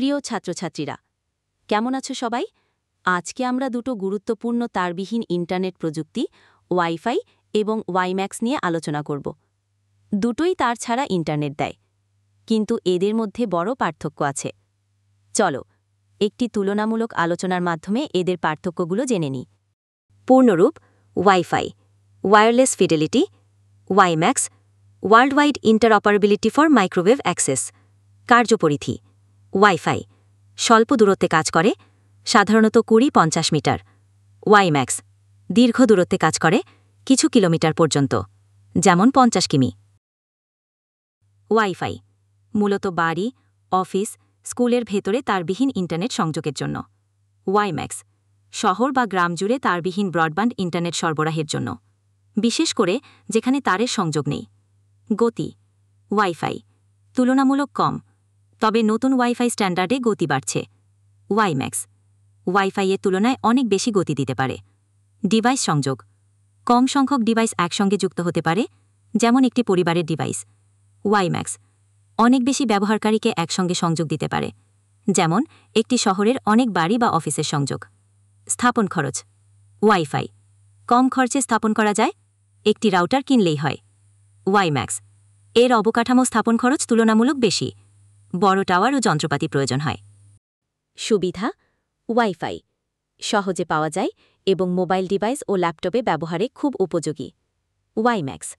প্রিয় ছাত্রছাত্রীরা, কেমন আছো সবাই? আজকে আমরা দুটো গুরুত্বপূর্ণ তারবিহীন ইন্টারনেট প্রযুক্তি ওয়াইফাই এবং ওয়াইম্যাক্স নিয়ে আলোচনা করব। দুটোই তার ছাড়া ইন্টারনেট দেয়, কিন্তু এদের মধ্যে বড় পার্থক্য আছে। চলো একটি তুলনামূলক আলোচনার মাধ্যমে এদের পার্থক্যগুলো জেনে নিই। পূর্ণরূপ WiFi, wireless fidelity; WiMAX, world wide interoperability for microwave access. কার্যপরিধি: ওয়াইফাই স্বল্প দূরত্বে কাজ করে, সাধারণত 20-50 মিটার। ওয়াইম্যাক্স দীর্ঘ দূরত্বে কাজ করে, কিছু কিলোমিটার পর্যন্ত, যেমন 50 কিমি। ওয়াইফাই মূলত বাড়ি, অফিস, স্কুলের ভেতরে তারবিহীন ইন্টারনেট সংযোগের জন্য। ওয়াইম্যাক্স শহর বা গ্রাম জুড়ে তারবিহীন ব্রডব্যান্ড ইন্টারনেট সরবরাহের জন্য, বিশেষ করে যেখানে তারের সংযোগ নেই। গতি: ওয়াইফাই তুলনামূলক কম, তবে নতুন ওয়াইফাই স্ট্যান্ডার্ডে গতি বাড়ছে। ওয়াইম্যাক্স ওয়াইফাইয়ের তুলনায় অনেক বেশি গতি দিতে পারে। ডিভাইস সংযোগ: কম সংখ্যক ডিভাইস একসঙ্গে যুক্ত হতে পারে, যেমন একটি পরিবারের ডিভাইস। ওয়াইম্যাক্স অনেক বেশি ব্যবহারকারীকে একসঙ্গে সংযোগ দিতে পারে, যেমন একটি শহরের অনেক বাড়ি বা অফিসের সংযোগ। স্থাপন খরচ: ওয়াইফাই কম খরচে স্থাপন করা যায়, একটি রাউটার কিনলেই হয়। ওয়াইম্যাক্স এর অবকাঠামো স্থাপন খরচ তুলনামূলক বেশি, বড় টাওয়ার ও যন্ত্রপাতি প্রয়োজন হয়। সুবিধা: ওয়াইফাই সহজে পাওয়া যায় এবং মোবাইল ডিভাইস ও ল্যাপটপে ব্যবহারে খুব উপযোগী। ওয়াইম্যাক্স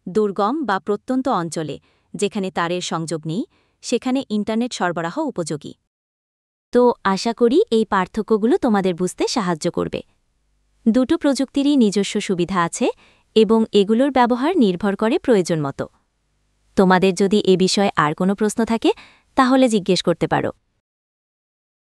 দুর্গম বা প্রত্যন্ত অঞ্চলে যেখানে তারের সংযোগ নেই, সেখানে ইন্টারনেট সরবরাহ উপযোগী। তো আশা করি এই পার্থক্যগুলো তোমাদের বুঝতে সাহায্য করবে। দুটো প্রযুক্তিরই নিজস্ব সুবিধা আছে এবং এগুলোর ব্যবহার নির্ভর করে প্রয়োজন মতো। তোমাদের যদি এ বিষয়ে আর কোনো প্রশ্ন থাকে তাহলে জিজ্ঞেস করতে পারো।